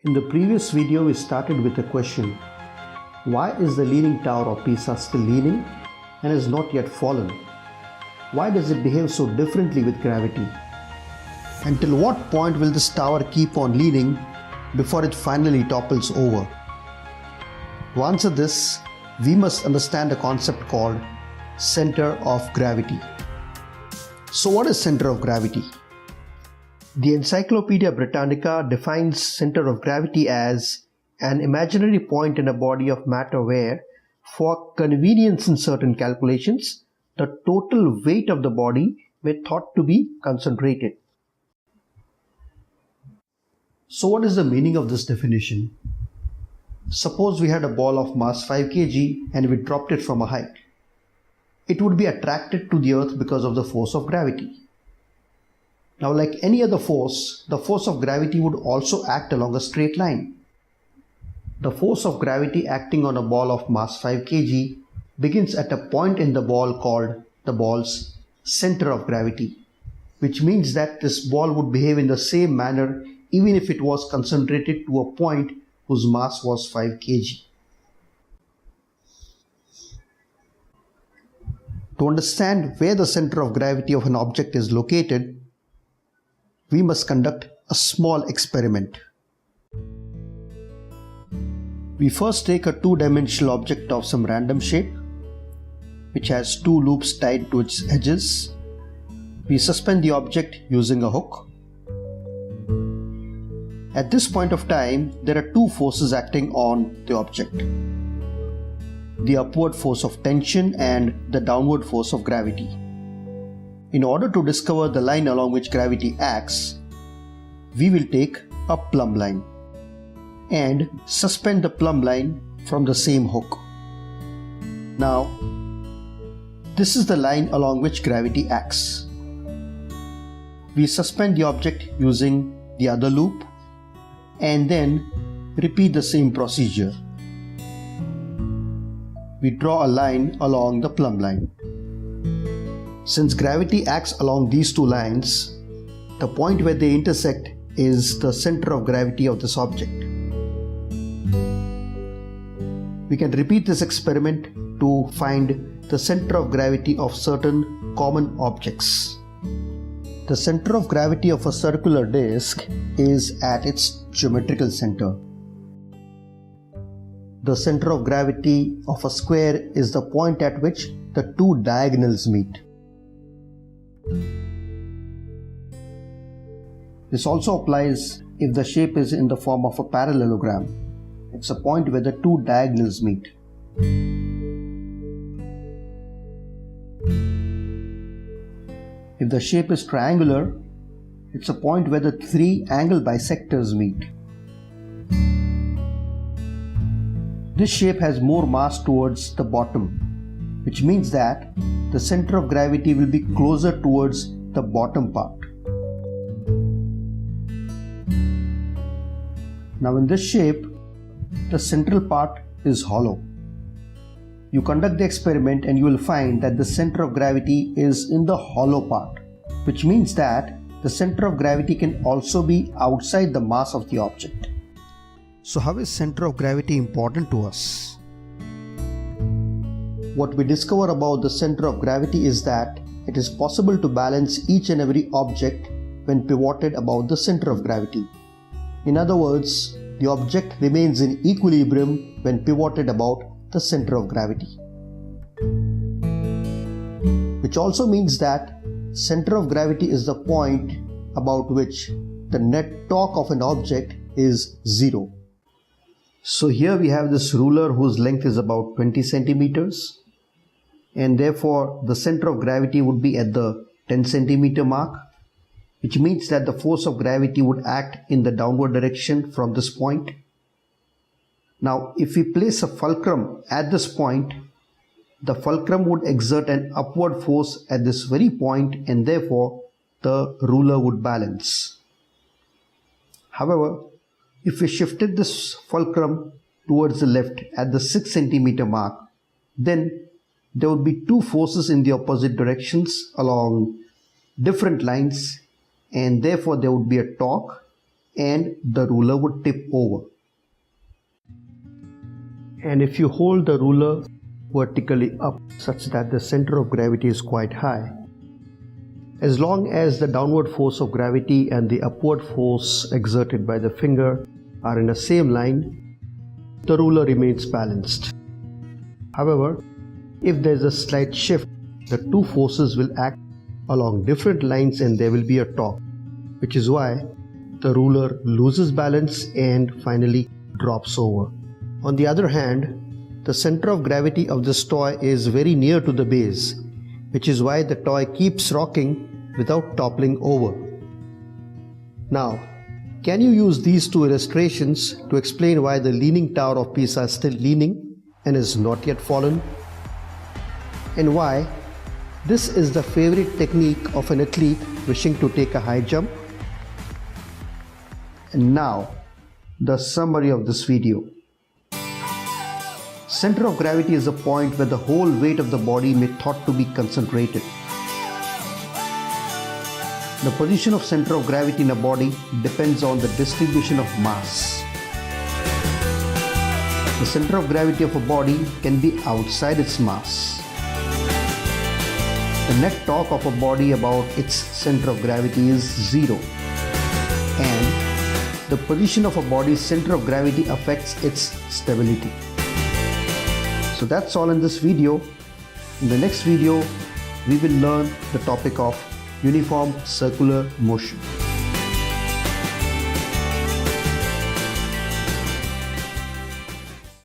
In the previous video, we started with a question. Why is the Leaning Tower of Pisa still leaning and has not yet fallen? Why does it behave so differently with gravity? Until what point will this tower keep on leaning before it finally topples over? To answer this, we must understand a concept called center of gravity. So what is center of gravity? The Encyclopedia Britannica defines center of gravity as an imaginary point in a body of matter where, for convenience in certain calculations, the total weight of the body may be thought to be concentrated. So what is the meaning of this definition? Suppose we had a ball of mass 5 kg and we dropped it from a height. It would be attracted to the earth because of the force of gravity. Now, like any other force, the force of gravity would also act along a straight line. The force of gravity acting on a ball of mass 5 kg begins at a point in the ball called the ball's center of gravity, which means that this ball would behave in the same manner even if it was concentrated to a point whose mass was 5 kg. To understand where the center of gravity of an object is located, we must conduct a small experiment. We first take a two-dimensional object of some random shape, which has two loops tied to its edges. We suspend the object using a hook. At this point of time, there are two forces acting on the object: the upward force of tension and the downward force of gravity. In order to discover the line along which gravity acts, we will take a plumb line and suspend the plumb line from the same hook. Now, this is the line along which gravity acts. We suspend the object using the other loop and then repeat the same procedure. We draw a line along the plumb line. Since gravity acts along these two lines, the point where they intersect is the center of gravity of this object. We can repeat this experiment to find the center of gravity of certain common objects. The center of gravity of a circular disc is at its geometrical center. The center of gravity of a square is the point at which the two diagonals meet. This also applies if the shape is in the form of a parallelogram. It's a point where the two diagonals meet. If the shape is triangular, it's a point where the three angle bisectors meet. This shape has more mass towards the bottom, which means that the center of gravity will be closer towards the bottom part. Now in this shape, the central part is hollow. You conduct the experiment and you will find that the center of gravity is in the hollow part, which means that the center of gravity can also be outside the mass of the object. So how is center of gravity important to us? What we discover about the center of gravity is that it is possible to balance each and every object when pivoted about the center of gravity. In other words, the object remains in equilibrium when pivoted about the center of gravity. Which also means that center of gravity is the point about which the net torque of an object is 0. So here we have this ruler whose length is about 20 centimeters, and therefore the center of gravity would be at the 10 centimeter mark, which means that the force of gravity would act in the downward direction from this point. Now, if we place a fulcrum at this point, the fulcrum would exert an upward force at this very point, and therefore the ruler would balance. However, if we shifted this fulcrum towards the left at the 6 centimeter mark, then there would be two forces in the opposite directions along different lines, and therefore there would be a torque, and the ruler would tip over. And if you hold the ruler vertically up such that the center of gravity is quite high, as long as the downward force of gravity and the upward force exerted by the finger are in the same line, the ruler remains balanced. However, if there is a slight shift, the two forces will act along different lines and there will be a torque, which is why the ruler loses balance and finally drops over. On the other hand, the center of gravity of this toy is very near to the base, which is why the toy keeps rocking without toppling over. Now, can you use these two illustrations to explain why the Leaning Tower of Pisa is still leaning and is not yet fallen? And why this is the favorite technique of an athlete wishing to take a high jump? And now, the summary of this video. Center of gravity is a point where the whole weight of the body may thought to be concentrated. The position of center of gravity in a body depends on the distribution of mass. The center of gravity of a body can be outside its mass. The net torque of a body about its center of gravity is 0. And the position of a body's center of gravity affects its stability. So that's all in this video. In the next video, we will learn the topic of uniform circular motion.